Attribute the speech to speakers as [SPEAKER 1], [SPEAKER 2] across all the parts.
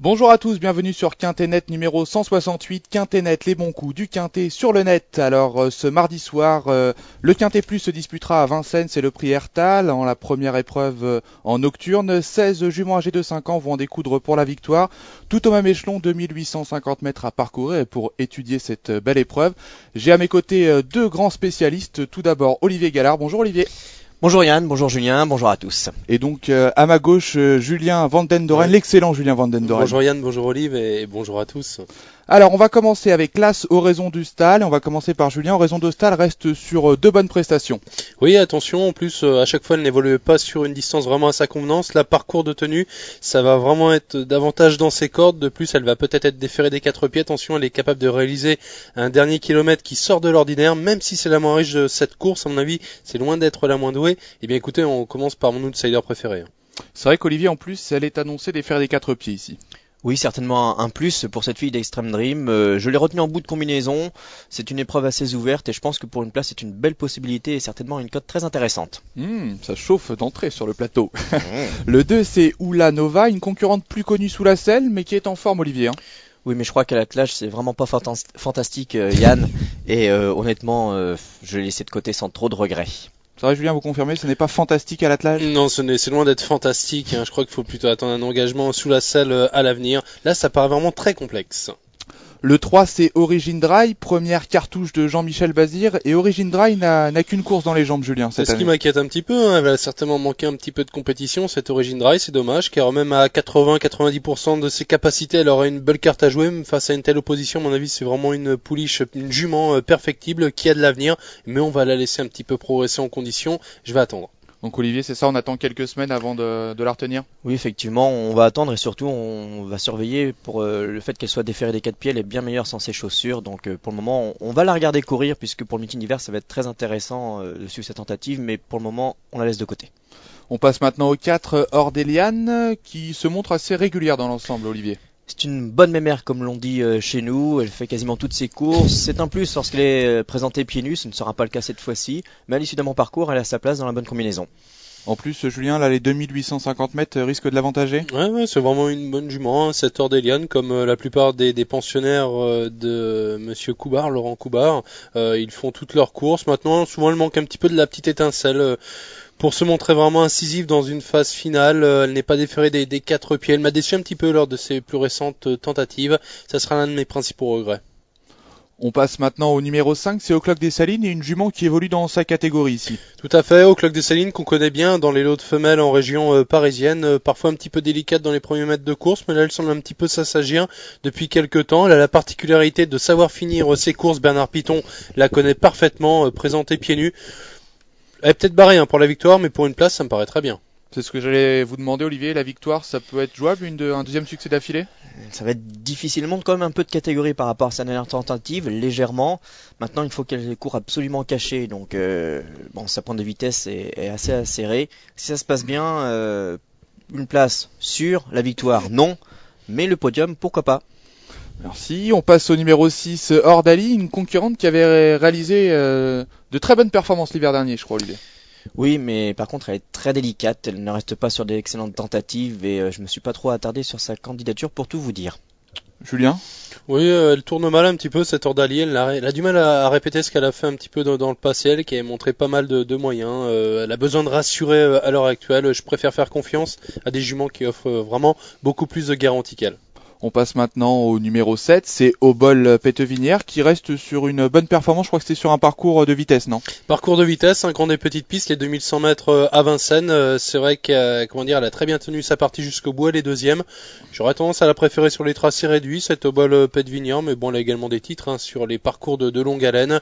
[SPEAKER 1] Bonjour à tous, bienvenue sur Quintet Net numéro 168, Quintet Net, les bons coups du Quintet sur le net. Alors ce mardi soir, le Quintet Plus se disputera à Vincennes, c'est le prix Hertal, en la première épreuve en nocturne. 16 juments âgés de 5 ans vont en découdre pour la victoire, tout au même échelon, 2850 mètres à parcourir. Et pour étudier cette belle épreuve, j'ai à mes côtés deux grands spécialistes. Tout d'abord Olivier Gallard, bonjour Olivier.
[SPEAKER 2] Bonjour Yann, bonjour Julien, bonjour à tous.
[SPEAKER 1] Et donc à ma gauche, Julien Vandendoren, l'excellent Julien Vandendoren.
[SPEAKER 3] Bonjour Yann, bonjour Olive et bonjour à tous.
[SPEAKER 1] Alors on va commencer avec l'As Oraison du Stal, et on va commencer par Julien. Oraison du Stal reste sur deux bonnes prestations.
[SPEAKER 3] Oui, attention, en plus à chaque fois elle n'évolue pas sur une distance vraiment à sa convenance. La parcours de tenue, ça va vraiment être davantage dans ses cordes. De plus, elle va peut-être être déférée des quatre pieds. Attention, elle est capable de réaliser un dernier kilomètre qui sort de l'ordinaire, même si c'est la moins riche de cette course. À mon avis, c'est loin d'être la moins douée. Eh bien écoutez, on commence par mon outsider préféré.
[SPEAKER 1] C'est vrai qu'Olivier, en plus, elle est annoncée déférée des quatre pieds ici.
[SPEAKER 2] Oui, certainement un plus pour cette fille d'Extreme Dream. Je l'ai retenue en bout de combinaison. C'est une épreuve assez ouverte et je pense que pour une place, c'est une belle possibilité et certainement une cote très intéressante.
[SPEAKER 1] Ça chauffe d'entrée sur le plateau. Le 2, c'est Oula Nova, une concurrente plus connue sous la selle, mais qui est en forme, Olivier.
[SPEAKER 2] Oui, mais je crois qu'à l'attelage, c'est vraiment pas fantastique, Yann. Et honnêtement, je l'ai laissé de côté sans trop de regrets.
[SPEAKER 1] C'est vrai, Julien, vous confirmez, ce n'est pas fantastique à l'attelage?
[SPEAKER 3] Non, c'est loin d'être fantastique. Je crois qu'il faut plutôt attendre un engagement sous la selle à l'avenir. Là, ça paraît vraiment très complexe.
[SPEAKER 1] Le 3, c'est Origin Dry, première cartouche de Jean-Michel Bazir. Et Origin Dry n'a qu'une course dans les jambes, Julien, cette
[SPEAKER 3] année. C'est ce qui m'inquiète un petit peu. Elle va certainement manquer un petit peu de compétition, cette Origin Dry. C'est dommage, car même à 80-90% de ses capacités, elle aura une belle carte à jouer. Face à une telle opposition, à mon avis, c'est vraiment une pouliche, une jument perfectible qui a de l'avenir. Mais on va la laisser un petit peu progresser en condition. Je vais attendre.
[SPEAKER 1] Donc Olivier, c'est ça, on attend quelques semaines avant de la retenir?
[SPEAKER 2] Oui, effectivement, on va attendre et surtout on va surveiller pour le fait qu'elle soit déférée des quatre pieds. Elle est bien meilleure sans ses chaussures, donc pour le moment on va la regarder courir puisque pour le meeting d'hiver ça va être très intéressant de suivre cette tentative, mais pour le moment on la laisse de côté.
[SPEAKER 1] On passe maintenant au 4, Ordéliane, qui se montre assez régulière dans l'ensemble, Olivier.
[SPEAKER 2] C'est une bonne mémère comme l'on dit chez nous, elle fait quasiment toutes ses courses, c'est un plus lorsqu'elle est présentée pieds nus, ce ne sera pas le cas cette fois-ci, mais à l'issue de mon parcours elle a sa place dans la bonne combinaison.
[SPEAKER 1] En plus, Julien, là, les 2850 mètres risquent de l'avantager.
[SPEAKER 3] Ouais, c'est vraiment une bonne jument, cette Ordéliane, comme la plupart des pensionnaires de Monsieur Coubard, Laurent Coubard. Ils font toutes leurs courses. Maintenant, souvent, elle manque un petit peu de la petite étincelle pour se montrer vraiment incisive dans une phase finale. Elle n'est pas déférée des quatre pieds. Elle m'a déçu un petit peu lors de ses plus récentes tentatives. Ça sera l'un de mes principaux regrets.
[SPEAKER 1] On passe maintenant au numéro 5, c'est O'Clock des Salines, et une jument qui évolue dans sa catégorie ici.
[SPEAKER 3] Tout à fait, O'Clock des Salines qu'on connaît bien dans les lots de femelles en région parisienne, parfois un petit peu délicate dans les premiers mètres de course, mais là elle semble un petit peu s'assagir depuis quelques temps. Elle a la particularité de savoir finir ses courses. Bernard Piton la connaît parfaitement, présentée pieds nus. Elle est peut-être barrée pour la victoire, mais pour une place ça me paraît très bien.
[SPEAKER 1] C'est ce que j'allais vous demander, Olivier. La victoire, ça peut être jouable, un deuxième succès d'affilée?
[SPEAKER 2] Ça va être difficilement quand même un peu de catégorie par rapport à sa dernière tentative, légèrement. Maintenant, il faut qu'elle court absolument cachée, donc sa pointe de vitesse est assez acérée. Si ça se passe bien, une place sûre, la victoire non, mais le podium, pourquoi pas.
[SPEAKER 1] Merci. On passe au numéro 6, Ordali, une concurrente qui avait réalisé de très bonnes performances l'hiver dernier, je crois, Olivier.
[SPEAKER 2] Oui, mais par contre, elle est très délicate. Elle ne reste pas sur des excellentes tentatives et je me suis pas trop attardé sur sa candidature pour tout vous dire.
[SPEAKER 1] Julien?
[SPEAKER 3] Oui, elle tourne mal un petit peu cette Ordali. Elle a du mal à répéter ce qu'elle a fait un petit peu dans le passé. Elle qui a montré pas mal de moyens. Elle a besoin de rassurer à l'heure actuelle. Je préfère faire confiance à des juments qui offrent vraiment beaucoup plus de garanties qu'elle.
[SPEAKER 1] On passe maintenant au numéro 7, c'est Obol Pétevinière qui reste sur une bonne performance. Je crois que c'était sur un parcours de vitesse, non?
[SPEAKER 3] Parcours de vitesse, un grand des petites pistes, les 2100 mètres à Vincennes. C'est vrai qu'elle a très bien tenu sa partie jusqu'au bout, elle est deuxième. J'aurais tendance à la préférer sur les tracés réduits, cette Obol Pétevinière, mais bon, elle a également des titres sur les parcours de longue haleine.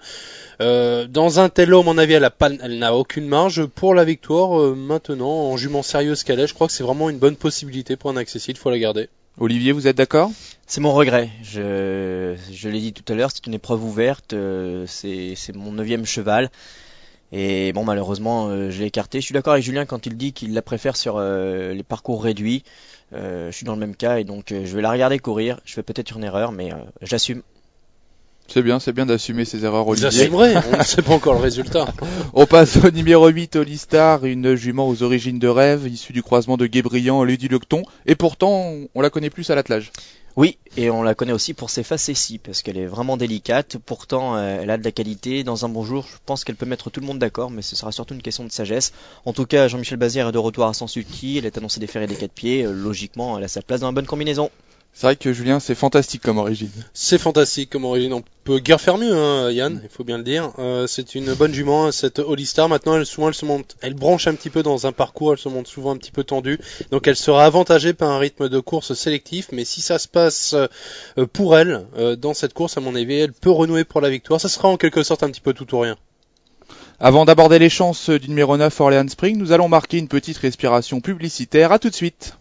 [SPEAKER 3] Dans un tel lot, à mon avis, elle n'a aucune marge pour la victoire. Maintenant, en jument sérieuse qu'elle est, je crois que c'est vraiment une bonne possibilité pour un accessible, il faut la garder.
[SPEAKER 1] Olivier, vous êtes d'accord?
[SPEAKER 2] C'est mon regret. Je l'ai dit tout à l'heure, c'est une épreuve ouverte. C'est mon 9e cheval. Et bon, malheureusement, je l'ai écarté. Je suis d'accord avec Julien quand il dit qu'il la préfère sur les parcours réduits. Je suis dans le même cas et donc je vais la regarder courir. Je fais peut-être une erreur, mais j'assume.
[SPEAKER 1] C'est bien d'assumer ses erreurs,
[SPEAKER 3] Vous
[SPEAKER 1] Olivier.
[SPEAKER 3] assumerez, on ne sait pas encore le résultat.
[SPEAKER 1] On passe au numéro 8, Holistar, une jument aux origines de rêve, issue du croisement de Guébriand et Lady Lecton, et pourtant, on la connaît plus à l'attelage.
[SPEAKER 2] Oui, et on la connaît aussi pour ses facéties, parce qu'elle est vraiment délicate. Pourtant, elle a de la qualité. Dans un bon jour, je pense qu'elle peut mettre tout le monde d'accord, mais ce sera surtout une question de sagesse. En tout cas, Jean-Michel Bazir est de retour à Sansuki. Elle est annoncée des ferrés des 4 pieds. Logiquement, elle a sa place dans la bonne combinaison.
[SPEAKER 1] C'est vrai que Julien, c'est fantastique comme origine.
[SPEAKER 3] C'est fantastique comme origine, on peut guère faire mieux, hein, Yann, il faut bien le dire. C'est une bonne jument, cette Holistar. Maintenant, elle branche un petit peu dans un parcours, elle se monte souvent un petit peu tendue. Donc elle sera avantagée par un rythme de course sélectif, mais si ça se passe pour elle, dans cette course, à mon avis, elle peut renouer pour la victoire. Ça sera en quelque sorte un petit peu tout ou rien.
[SPEAKER 1] Avant d'aborder les chances du numéro 9, Orléans Spring, nous allons marquer une petite respiration publicitaire. À tout de suite.